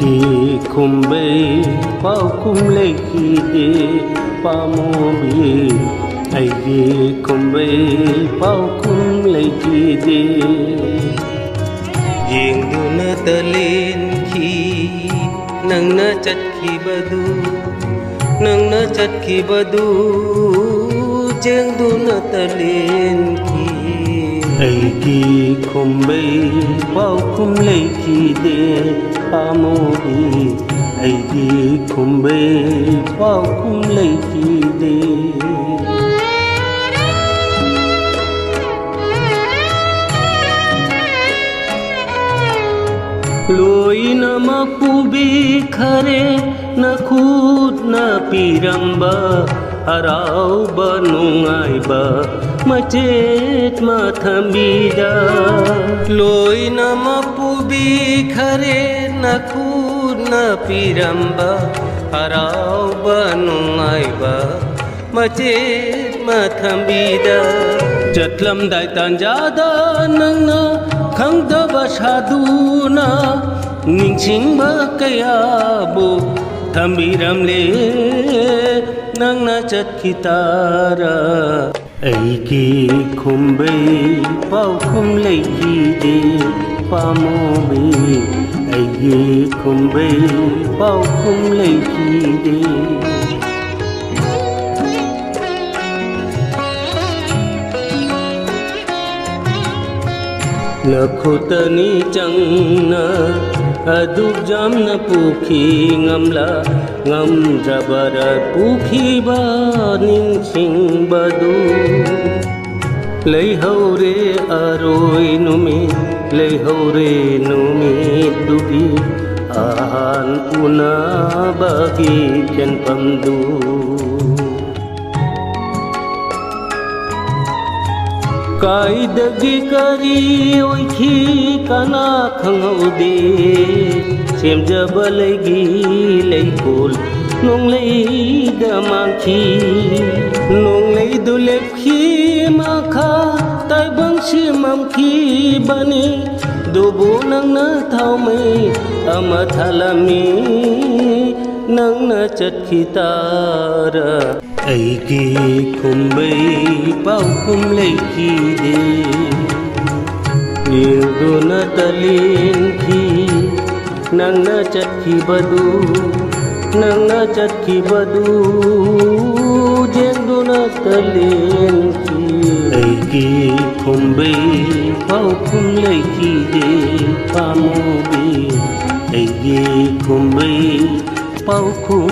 ꯑꯩꯒꯤ ꯈꯨꯝꯕꯩ ꯄꯥꯎꯈꯨꯝ ꯂꯩꯈꯤꯗꯦ ꯄꯥꯝꯃꯨꯕꯤ ꯑꯩꯒꯤ ꯈꯨꯝꯕꯩ ꯄꯥꯎꯈꯨꯝ ꯂꯩꯈꯤꯗꯦ ꯌꯦꯡꯗꯨꯅꯇ ꯂꯦꯟꯈꯤ ꯅꯪꯅ ꯆꯠꯈꯤꯕꯗꯨ ꯌꯦꯡꯗꯨꯅꯇ ꯂꯦꯟꯈꯤ ꯑꯩꯒꯤ ꯈꯨꯝꯕꯩ ꯄꯥꯎꯈꯨꯝ ꯂꯩꯈꯤꯗꯦ ꯄꯥꯝꯃꯨꯕꯤ ꯑꯩꯒꯤ ꯈꯨꯝꯕꯩ ꯄꯥꯎꯈꯨꯝ ꯂꯩꯈꯤꯗꯦ ꯂꯣꯏꯅꯃꯛ ꯄꯨꯕꯤꯈꯔꯦ ꯅꯈꯨꯠꯅ ꯄꯤꯔꯝꯕ ꯍꯔꯥꯎꯕ ꯅꯨꯡꯉꯥꯏꯕ ꯃꯆꯦꯠ ꯃꯊꯝꯕꯤꯗ ꯂꯣꯏꯅꯃꯛ ꯄꯨꯕꯤꯈꯔꯦ ꯅꯈꯨꯠꯅ ꯄꯤꯔꯝꯕ ꯍꯔꯥꯎꯕ ꯅꯨꯡꯉꯥꯏꯕ ꯃꯆꯦꯠ ꯃꯊꯝꯕꯤꯗ ꯆꯠꯂꯝꯗꯥꯏ ꯇꯥꯟꯖꯥꯗ ꯅꯪꯅ ꯈꯪꯗꯕ ꯁꯥꯗꯨꯅ ꯅꯤꯡꯁꯤꯡꯕ ꯀꯌꯥꯕꯨ ꯊꯝꯕꯤꯔꯝꯂꯦ ꯅꯪꯅ ꯆꯠꯈꯤ ꯇꯥꯔ ꯑꯩꯒꯤ ꯈꯨꯝꯕꯩ ꯄꯥꯎꯈꯨꯝ ꯂꯩꯈꯤꯗꯦ ꯄꯥꯝꯃꯨꯕꯤ ꯑꯩꯒꯤ ꯈꯨꯝꯕꯩ ꯄꯥꯎꯈꯨꯝ ꯂꯩꯈꯤꯗꯦ ꯅꯈꯨꯠꯇꯅꯤ ꯆꯪꯅ ꯑꯗꯨꯛ ꯌꯥꯝꯅ ꯄꯨꯈꯤ ꯉꯝꯗ꯭ꯔꯕꯔ ꯄꯨꯈꯤꯕ ꯅꯤꯡꯁꯤꯡꯕꯗꯨ ꯂꯩꯍꯧꯔꯦ ꯑꯔꯣꯏ ꯅꯨꯃꯤꯠꯇꯨꯒꯤ ꯑꯍꯥꯟ ꯎꯅꯕꯒꯤ ꯈꯦꯟꯐꯝꯗꯨ ꯀꯥꯏꯗꯒꯤ ꯀꯔꯤ ꯑꯣꯏꯈꯤ ꯀꯅꯥ ꯈꯪꯍꯧꯗꯦ ꯁꯦꯝꯖꯕ ꯂꯩꯒꯤ ꯂꯩꯀꯣꯜ ꯅꯣꯡꯂꯩꯗ ꯃꯥꯡꯈꯤ ꯅꯣꯡꯂꯩꯗꯨ ꯂꯦꯞꯈꯤ ꯃꯈꯥ ꯇꯥꯏꯕꯪꯁꯤ ꯃꯝꯈꯤꯕꯅꯤ ꯗꯨꯕꯨ ꯅꯪꯅ ꯊꯥꯎꯃꯩ ꯑꯃ ꯊꯥꯂꯝꯃꯤ ꯅꯪꯅ ꯆꯠꯈꯤ ꯇꯥꯔ ꯑꯩꯒꯤ ꯈꯨꯝꯕꯩ ꯄꯥꯎꯈꯨꯝ ꯂꯩꯈꯤꯗꯦ ꯌꯦꯡꯗꯨꯅꯇ ꯂꯦꯟꯈꯤ ꯅꯪꯅ ꯆꯠꯈꯤꯕꯗꯨ ꯌꯦꯡꯗꯨꯅꯇ ꯂꯦꯟꯈꯤ ꯑꯩꯒꯤ ꯈꯨꯝꯕꯩ ꯄꯥꯎꯈꯨꯝ ꯂꯩꯈꯤꯗꯦ ꯄꯥꯝꯃꯨꯕꯤ ꯑꯩꯒꯤ ꯈꯨꯝꯕꯩ ꯄꯥꯎꯈꯨꯝ